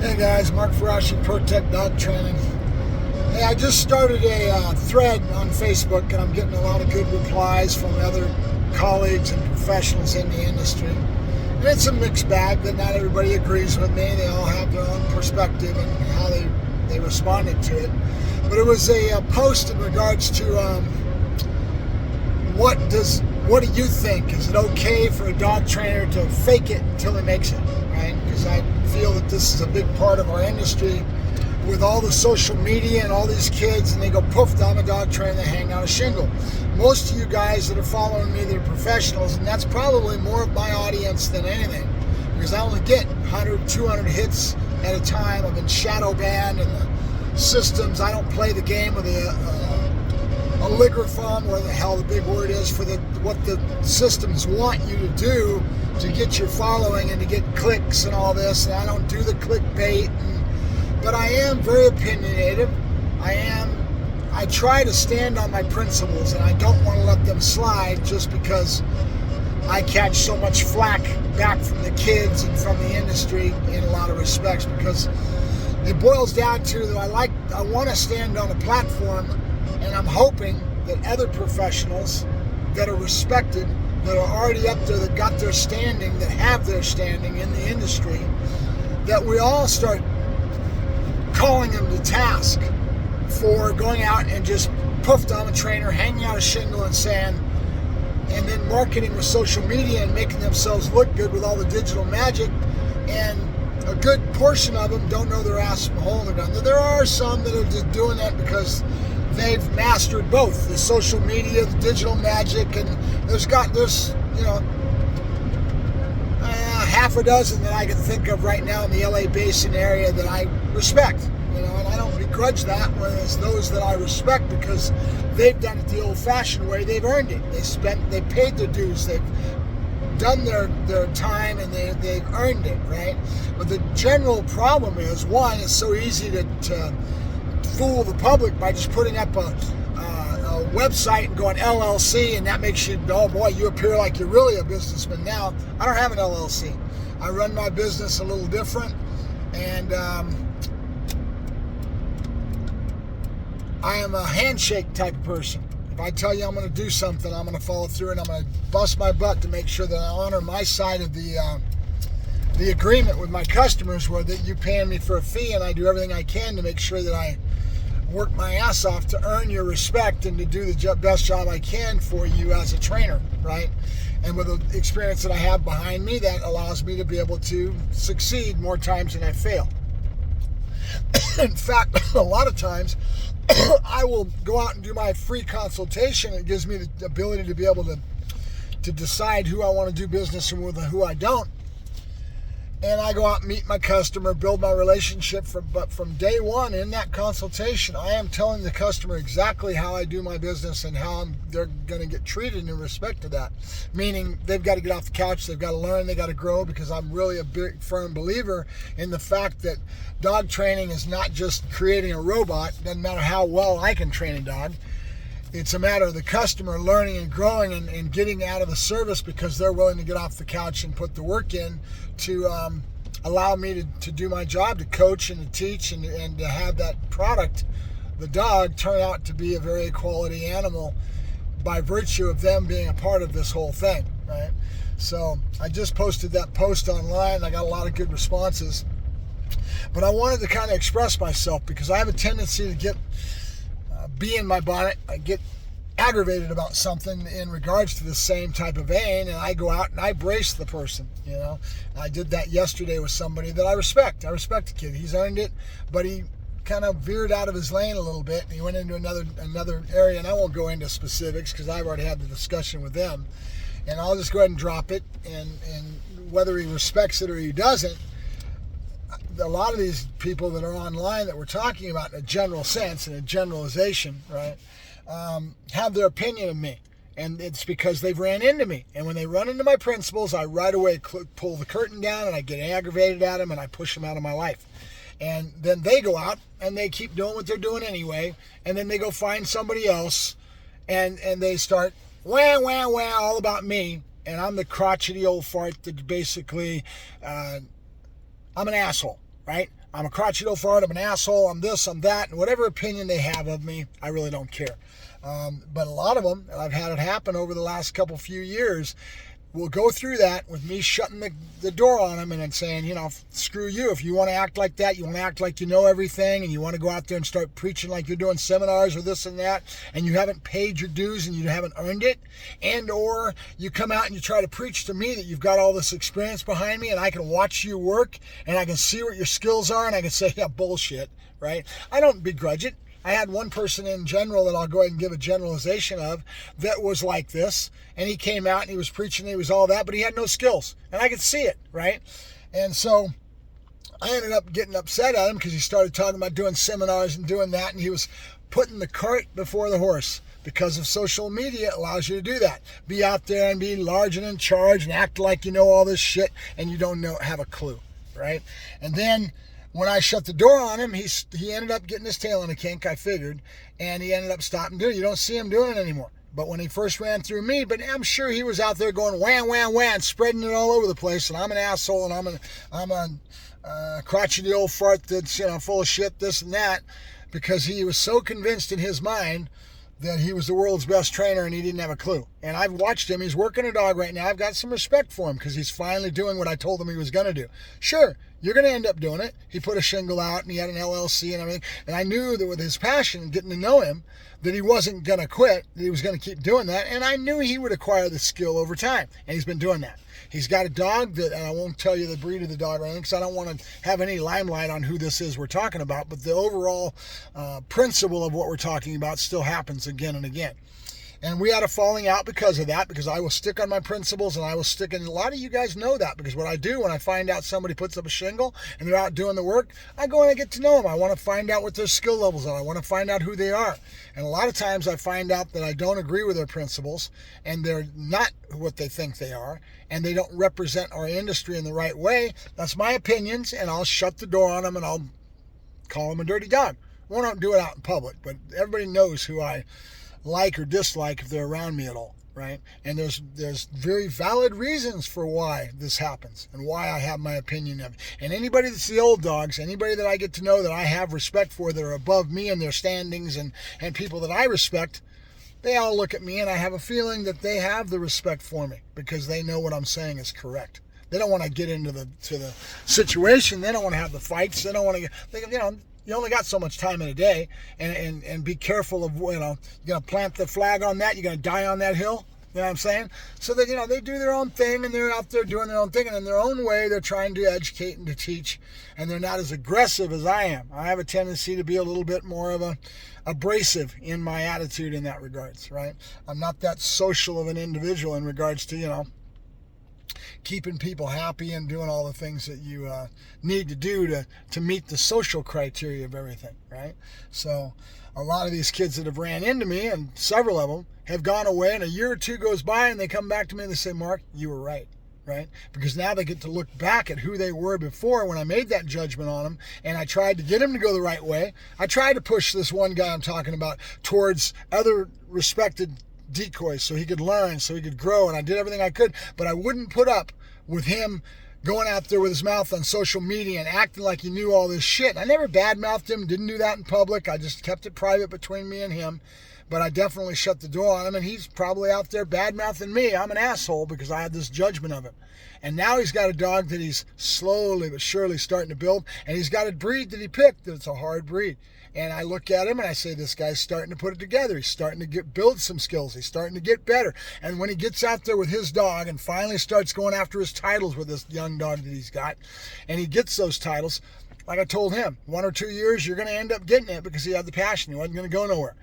Hey guys, Mark Ferrasci, Protect Dog Training. Hey, I just started a thread on Facebook and I'm getting a lot of good replies from other colleagues and professionals in the industry. And it's a mixed bag that not everybody agrees with me. They all have their own perspective and how they responded to it. But it was a post in regards to what do you think? Is it okay for a dog trainer to fake it until he makes it, right? Because I feel that this is a big part of our industry with all the social media and all these kids, and they go, poof, I'm a dog trainer, they hang out a shingle. Most of you guys that are following me, they're professionals, and that's probably more of my audience than anything, because I only get 100, 200 hits at a time. I've been shadow banned in the systems. I don't play the game with a ligraphone, where the hell the big word is, for what the systems want you to do to get your following and to get clicks and all this. And I don't do the clickbait, but I am very opinionated. I try to stand on my principles, and I don't want to let them slide just because I catch so much flack back from the kids and from the industry in a lot of respects, because it boils down to that I want to stand on a platform, and I'm hoping that other professionals that are respected, that are already up there, that got their standing, that have their standing in the industry, that we all start calling them to task for going out and just poofed on a trainer, hanging out a shingle and sand, and then marketing with social media and making themselves look good with all the digital magic. And a good portion of them don't know their ass from a hole in the ground. There are some that are just doing that because they've mastered both the social media, the digital magic, and there's half a dozen that I can think of right now in the LA Basin area that I respect, and I don't begrudge that. Whereas those that I respect, because they've done it the old-fashioned way, they've earned it. They paid their dues, they've done their time, and they've earned it, right? But the general problem is, one, it's so easy to fool the public by just putting up a website and going LLC, and that makes you, oh boy, you appear like you're really a businessman. Now, I don't have an LLC. I run my business a little different, and I am a handshake type of person. If I tell you I'm going to do something, I'm going to follow through, and I'm going to bust my butt to make sure that I honor my side of the agreement with my customers, where that you paying me for a fee, and I do everything I can to make sure that I work my ass off to earn your respect and to do the best job I can for you as a trainer, right? And with the experience that I have behind me, that allows me to be able to succeed more times than I fail. In fact, a lot of times I will go out and do my free consultation. It gives me the ability to be able to decide who I want to do business with and who I don't. And I go out and meet my customer, build my relationship. But from day one in that consultation, I am telling the customer exactly how I do my business and how they're going to get treated in respect to that. Meaning, they've got to get off the couch, they've got to learn, they got to grow, because I'm really a big, firm believer in the fact that dog training is not just creating a robot. It doesn't matter how well I can train a dog. It's a matter of the customer learning and growing and getting out of the service because they're willing to get off the couch and put the work in to allow me to do my job, to coach and to teach and to have that product, the dog, turn out to be a very quality animal by virtue of them being a part of this whole thing, right? So I just posted that post online. I got a lot of good responses. But I wanted to kind of express myself because I have a tendency to be in my bonnet. I get aggravated about something in regards to the same type of vein, and I go out and I brace the person. I did that yesterday with somebody that I respect. I respect the kid. He's earned it, but he kind of veered out of his lane a little bit, and he went into another area, and I won't go into specifics because I've already had the discussion with them, and I'll just go ahead and drop it, and whether he respects it or he doesn't, a lot of these people that are online that we're talking about in a general sense, in a generalization, right, have their opinion of me. And it's because they've ran into me. And when they run into my principles, I right away pull the curtain down and I get aggravated at them and I push them out of my life. And then they go out and they keep doing what they're doing anyway. And then they go find somebody else and they start wah, wah, wah, all about me. And I'm the crotchety old fart that basically, I'm an asshole, right? I'm a crotchety little fart, I'm an asshole, I'm this, I'm that, and whatever opinion they have of me, I really don't care. But a lot of them, and I've had it happen over the last few years, will go through that with me shutting the door on them and then saying, screw you. If you want to act like that, you want to act like you know everything, and you want to go out there and start preaching like you're doing seminars or this and that, and you haven't paid your dues and you haven't earned it, and or you come out and you try to preach to me that you've got all this experience behind me and I can watch you work and I can see what your skills are and I can say, yeah, bullshit, right? I don't begrudge it. I had one person in general that I'll go ahead and give a generalization of that was like this, and he came out and he was preaching, he was all that, but he had no skills, and I could see it, right? And so I ended up getting upset at him because he started talking about doing seminars and doing that, and he was putting the cart before the horse. Because of social media, it allows you to do that. Be out there and be large and in charge and act like you know all this shit and you don't have a clue, right? And then when I shut the door on him, he ended up getting his tail in a kink, I figured, and he ended up stopping doing it. You don't see him doing it anymore. But when he first ran through me, but I'm sure he was out there going wham, wham, wham, spreading it all over the place, and I'm an asshole, and I'm a crotchety old fart that's full of shit, this and that, because he was so convinced in his mind that he was the world's best trainer and he didn't have a clue. And I've watched him. He's working a dog right now. I've got some respect for him because he's finally doing what I told him he was going to do. Sure, you're going to end up doing it. He put a shingle out and he had an LLC and everything. And I knew that with his passion and getting to know him, that he wasn't going to quit, that he was going to keep doing that. And I knew he would acquire the skill over time. And he's been doing that. He's got a dog that, and I won't tell you the breed of the dog or anything because I don't want to have any limelight on who this is we're talking about, but the overall principle of what we're talking about still happens again and again. And we had a falling out because of that, because I will stick on my principles and I will stick in. A lot of you guys know that because what I do when I find out somebody puts up a shingle and they're out doing the work, I go and I get to know them. I want to find out what their skill levels are. I want to find out who they are. And a lot of times I find out that I don't agree with their principles and they're not what they think they are and they don't represent our industry in the right way. That's my opinions, and I'll shut the door on them and I'll call them a dirty dog. I won't do it out in public, but everybody knows who I like or dislike if they're around me at all, right? And there's very valid reasons for why this happens and why I have my opinion of it. And anybody that's the old dogs, anybody that I get to know that I have respect for that are above me in their standings and people that I respect, they all look at me and I have a feeling that they have the respect for me because they know what I'm saying is correct. They don't want to get into the situation. They don't want to have the fights. They don't want to, you only got so much time in a day, and be careful of, you're going to plant the flag on that, you're going to die on that hill, you know what I'm saying? So that, they do their own thing, and they're out there doing their own thing, and in their own way, they're trying to educate and to teach, and they're not as aggressive as I am. I have a tendency to be a little bit more of abrasive in my attitude in that regards, right? I'm not that social of an individual in regards to, keeping people happy and doing all the things that you need to do to meet the social criteria of everything, right? So a lot of these kids that have ran into me, and several of them, have gone away, and a year or two goes by, and they come back to me and they say, Mark, you were right? Because now they get to look back at who they were before when I made that judgment on them, and I tried to get them to go the right way. I tried to push this one guy I'm talking about towards other respected decoys so he could learn, so he could grow, and I did everything I could, but I wouldn't put up with him going out there with his mouth on social media and acting like he knew all this shit. I never badmouthed him, didn't do that in public. I just kept it private between me and him, but I definitely shut the door on him, and he's probably out there badmouthing me. I'm an asshole because I had this judgment of him. And now he's got a dog that he's slowly but surely starting to build, and he's got a breed that he picked that's a hard breed. And I look at him and I say, this guy's starting to put it together. He's starting to build some skills. He's starting to get better. And when he gets out there with his dog and finally starts going after his titles with this young dog that he's got, and he gets those titles, like I told him, 1 or 2 years, you're going to end up getting it because he had the passion. He wasn't going to go nowhere.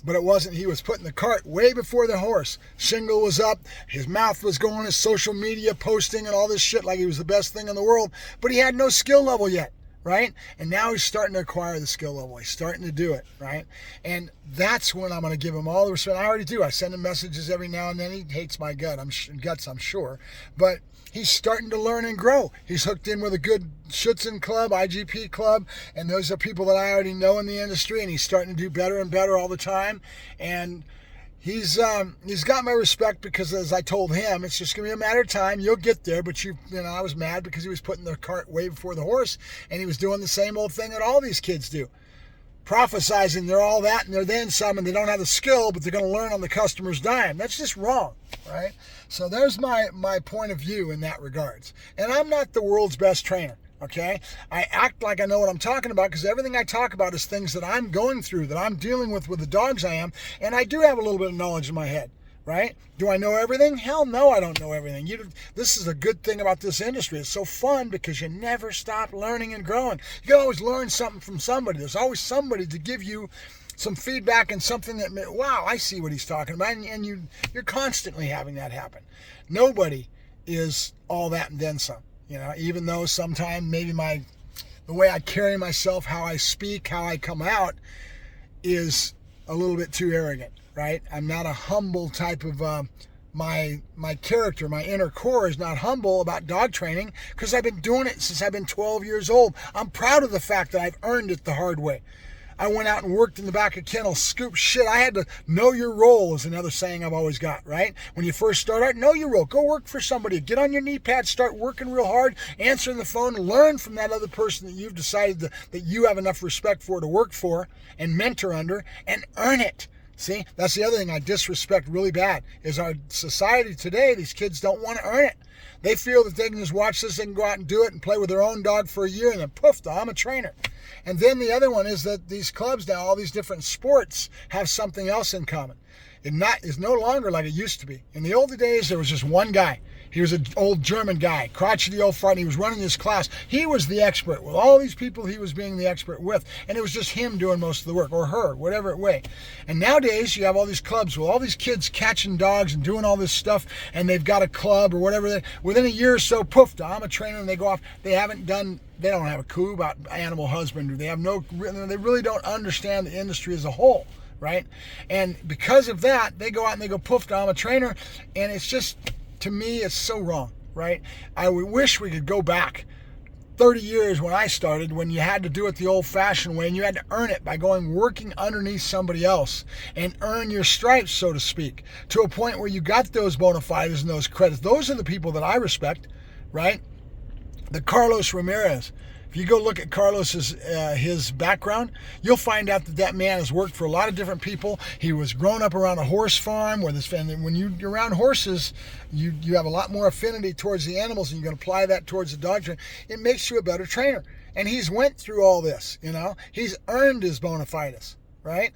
But it wasn't. He was putting the cart way before the horse. Shingle was up. His mouth was going, his social media posting and all this shit like he was the best thing in the world. But he had no skill level yet. Right? And now he's starting to acquire the skill level. He's starting to do it, right? And that's when I'm going to give him all the respect. I already do. I send him messages every now and then. He hates my guts, I'm sure. But he's starting to learn and grow. He's hooked in with a good Schutzen club, IGP club, and those are people that I already know in the industry, and he's starting to do better and better all the time. And he's got my respect because, as I told him, it's just going to be a matter of time. You'll get there. But I was mad because he was putting the cart way before the horse, and he was doing the same old thing that all these kids do. Prophesizing they're all that and they're then some, and they don't have the skill, but they're going to learn on the customer's dime. That's just wrong, right? So there's my point of view in that regards. And I'm not the world's best trainer, okay? I act like I know what I'm talking about because everything I talk about is things that I'm going through, that I'm dealing with the dogs I am, and I do have a little bit of knowledge in my head. Right? Do I know everything? Hell no, I don't know everything. This is a good thing about this industry. It's so fun because you never stop learning and growing. You can always learn something from somebody. There's always somebody to give you some feedback and something that, wow, I see what he's talking about. And you're constantly having that happen. Nobody is all that and then some. Even though sometimes maybe the way I carry myself, how I speak, how I come out is a little bit too arrogant. Right? I'm not a humble type of, my character, my inner core is not humble about dog training because I've been doing it since I've been 12 years old. I'm proud of the fact that I've earned it the hard way. I went out and worked in the back of kennels, scooped shit. I had to know your role is another saying I've always got, right? When you first start out, know your role. Go work for somebody. Get on your knee pads, start working real hard, answering the phone, learn from that other person that you've decided that you have enough respect for to work for and mentor under, and earn it. See, that's the other thing I disrespect really bad is our society today. These kids don't want to earn it. They feel that they can just watch this, they can go out and do it and play with their own dog for a year and then poof, I'm a trainer. And then the other one is that these clubs now, all these different sports have something else in common. It's no longer like it used to be. In the older days, there was just one guy. He was an old German guy, crotchety old fart. He was running his class. He was the expert. With all these people, he was being the expert with. And it was just him doing most of the work, or her, whatever it way. And nowadays, you have all these clubs with all these kids catching dogs and doing all this stuff, and they've got a club or whatever. Within a year or so, poof, I'm a trainer, and they go off. They don't have a clue about animal husbandry. They really don't understand the industry as a whole. Right? And because of that, they go out and they go, poof, I'm a trainer. And it's just, to me, it's so wrong, right? I wish we could go back 30 years when I started, when you had to do it the old-fashioned way, and you had to earn it by working underneath somebody else and earn your stripes, so to speak, to a point where you got those bona fides and those credits. Those are the people that I respect, right? The Carlos Ramirez. If you go look at Carlos's his background, you'll find out that man has worked for a lot of different people. He was grown up around a horse farm where when you're around horses, you have a lot more affinity towards the animals, and you can apply that towards the dog training. It makes you a better trainer. And he's went through all this, He's earned his bona fides, right?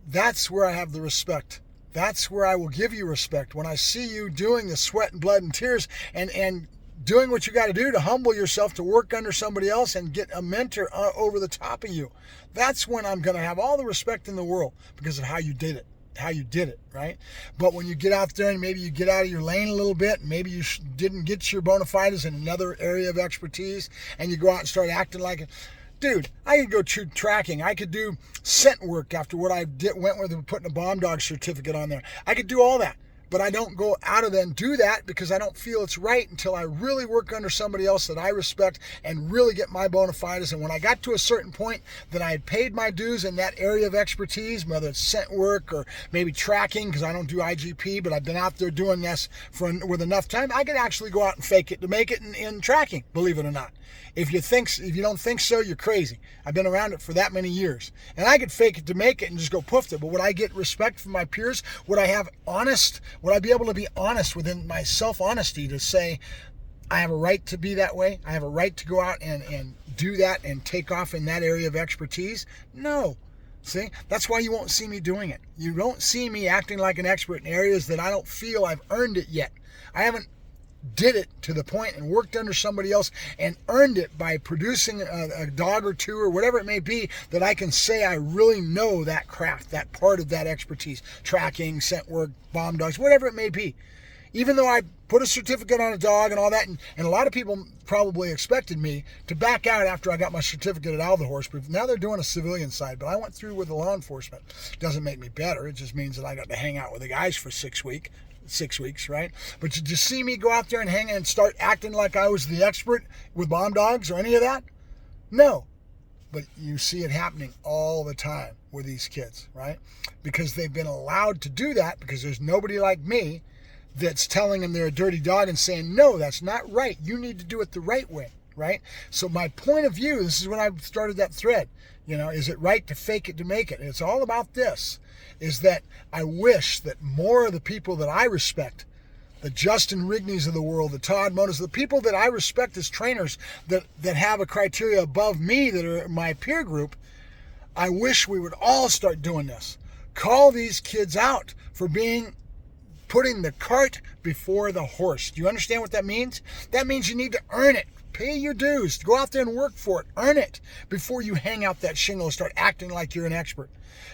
That's where I have the respect. That's where I will give you respect. When I see you doing the sweat and blood and tears and doing what you got to do to humble yourself, to work under somebody else and get a mentor over the top of you. That's when I'm going to have all the respect in the world because of how you did it, right? But when you get out there and maybe you get out of your lane a little bit, and maybe you didn't get your bona fides in another area of expertise, and you go out and start acting like it. Dude, I could go tracking. I could do scent work after what I went with putting a bomb dog certificate on there. I could do all that. But I don't go out of there and do that because I don't feel it's right until I really work under somebody else that I respect and really get my bona fides. And when I got to a certain point that I had paid my dues in that area of expertise, whether it's scent work or maybe tracking, because I don't do IGP, but I've been out there doing this with enough time, I could actually go out and fake it to make it in tracking, believe it or not. If you don't think so, you're crazy. I've been around it for that many years. And I could fake it to make it and just go poof it. But would I get respect from my peers? Would I be able to be honest within my self-honesty to say, I have a right to be that way? I have a right to go out and do that and take off in that area of expertise? No. See, that's why you won't see me doing it. You don't see me acting like an expert in areas that I don't feel I've earned it yet. I haven't did it to the point and worked under somebody else and earned it by producing a dog or two or whatever it may be that I can say I really know that craft, that part of that expertise, tracking, scent work, bomb dogs, whatever it may be. Even though I put a certificate on a dog and all that, and a lot of people probably expected me to back out after I got my certificate at Alva Horse Proof. Now they're doing a civilian side, but I went through with the law enforcement. Doesn't make me better. It just means that I got to hang out with the guys for 6 weeks, right? But to just see me go out there and hang and start acting like I was the expert with bomb dogs or any of that? No. But you see it happening all the time with these kids, right? Because they've been allowed to do that because there's nobody like me that's telling them they're a dirty dog and saying, no, that's not right. You need to do it the right way, right? So my point of view, this is when I started that thread, is it right to fake it to make it? It's all about this, is that I wish that more of the people that I respect, the Justin Rigneys of the world, the Todd Monas, the people that I respect as trainers that have a criteria above me that are my peer group, I wish we would all start doing this. Call these kids out for putting the cart before the horse. Do you understand what that means? That means you need to earn it. Pay your dues. Go out there and work for it. Earn it before you hang out that shingle and start acting like you're an expert.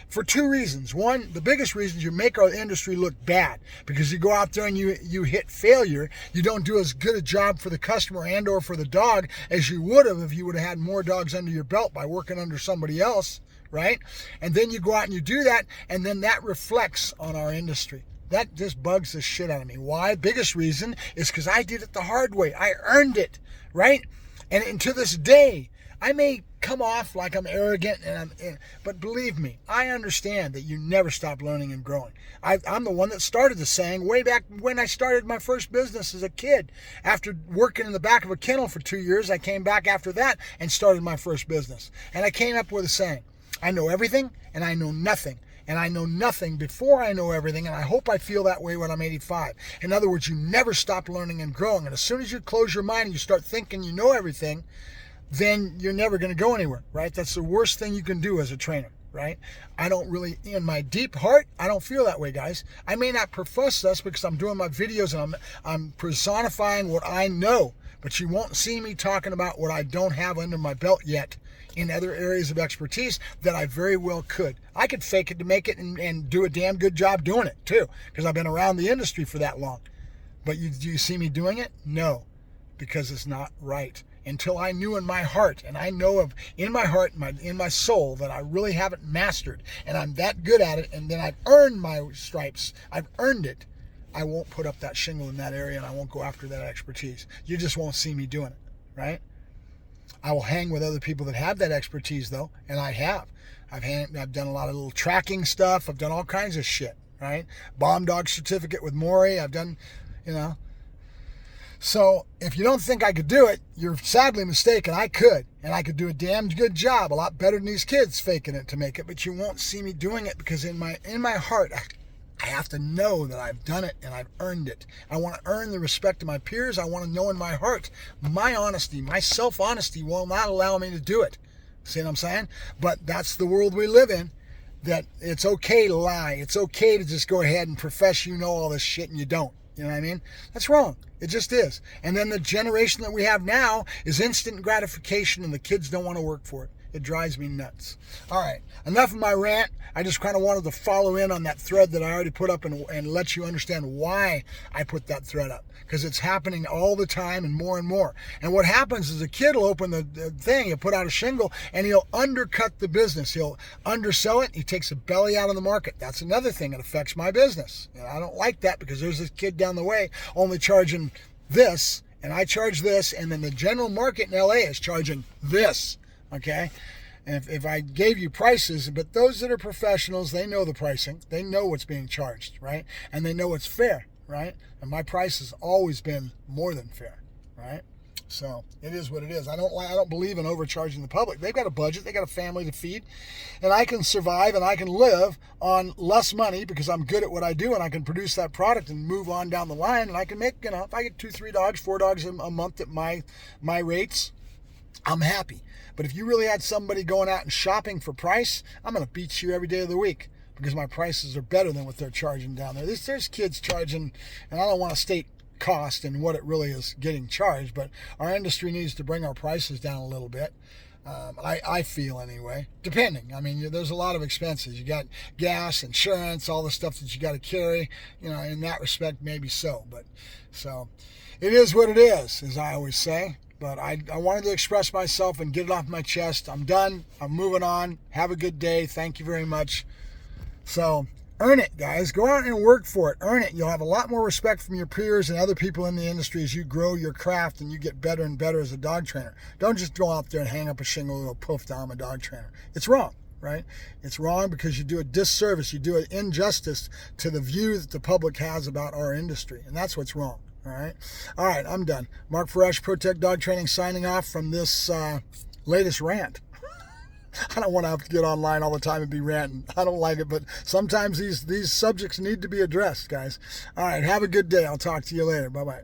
For two reasons. One, the biggest reason is you make our industry look bad because you go out there and you hit failure. You don't do as good a job for the customer and or for the dog as you would have if you would have had more dogs under your belt by working under somebody else, right? And then you go out and you do that, and then that reflects on our industry. That just bugs the shit out of me. Why? Biggest reason is because I did it the hard way. I earned it, right? And to this day, I may come off like I'm arrogant, but believe me, I understand that you never stop learning and growing. I'm the one that started the saying way back when I started my first business as a kid. After working in the back of a kennel for 2 years, I came back after that and started my first business. And I came up with a saying, I know everything and I know nothing. And I know nothing before I know everything, and I hope I feel that way when I'm 85. In other words, you never stop learning and growing. And as soon as you close your mind and you start thinking you know everything, then you're never going to go anywhere, right? That's the worst thing you can do as a trainer, right? I don't really, in my deep heart, I don't feel that way, guys. I may not profess this because I'm doing my videos and I'm personifying what I know, but you won't see me talking about what I don't have under my belt yet in other areas of expertise that I very well could. I could fake it to make it and do a damn good job doing it too, because I've been around the industry for that long. But do you see me doing it? No, because it's not right. Until I knew in my heart, and I know of in my heart, in my soul, that I really haven't mastered, and I'm that good at it, and then I've earned my stripes, I've earned it, I won't put up that shingle in that area, and I won't go after that expertise. You just won't see me doing it, right? I will hang with other people that have that expertise, though, and I have. I've done a lot of little tracking stuff. I've done all kinds of shit, right? Bomb dog certificate with Maury. I've done, So if you don't think I could do it, you're sadly mistaken. I could, and I could do a damn good job, a lot better than these kids faking it to make it. But you won't see me doing it because in my heart, I have to know that I've done it and I've earned it. I want to earn the respect of my peers. I want to know in my heart, my honesty, my self-honesty will not allow me to do it. See what I'm saying? But that's the world we live in, that it's okay to lie. It's okay to just go ahead and profess you know all this shit and you don't. You know what I mean? That's wrong. It just is. And then the generation that we have now is instant gratification and the kids don't want to work for it. It drives me nuts. All right, enough of my rant. I just kind of wanted to follow in on that thread that I already put up and let you understand why I put that thread up. Because it's happening all the time and more and more. And what happens is a kid will open the thing, he'll put out a shingle, and he'll undercut the business. He'll undersell it. He takes the belly out of the market. That's another thing that affects my business. I don't like that because there's this kid down the way only charging this, and I charge this, and then the general market in LA is charging this. Okay, and if I gave you prices, but those that are professionals, they know the pricing, they know what's being charged, right? And they know it's fair, right? And my price has always been more than fair, right? So it is what it is. I don't believe in overcharging the public. They've got a budget, they got a family to feed, and I can survive and I can live on less money because I'm good at what I do, and I can produce that product and move on down the line, and I can make, if I get 2, 3 dogs, 4 dogs a month at my rates, I'm happy. But if you really had somebody going out and shopping for price, I'm going to beat you every day of the week because my prices are better than what they're charging down there. There's kids charging, and I don't want to state cost and what it really is getting charged, but our industry needs to bring our prices down a little bit. I feel anyway, depending. I mean, there's a lot of expenses. You got gas, insurance, all the stuff that you got to carry, in that respect, maybe so. But so it is what it is, as I always say. But I wanted to express myself and get it off my chest. I'm done. I'm moving on. Have a good day. Thank you very much. So Earn it, guys. Go out and work for it. Earn it. You'll have a lot more respect from your peers and other people in the industry as you grow your craft and you get better and better as a dog trainer. Don't just go out there and hang up a shingle and go, poof, now I'm a dog trainer. It's wrong, right? It's wrong because you do a disservice. You do an injustice to the view that the public has about our industry. And that's what's wrong. All right, I'm done. Mark Ferrasci, ProTech Dog Training, signing off from this latest rant. I don't want to have to get online all the time and be ranting. I don't like it, but sometimes these subjects need to be addressed, guys. All right, have a good day. I'll talk to you later. Bye-bye.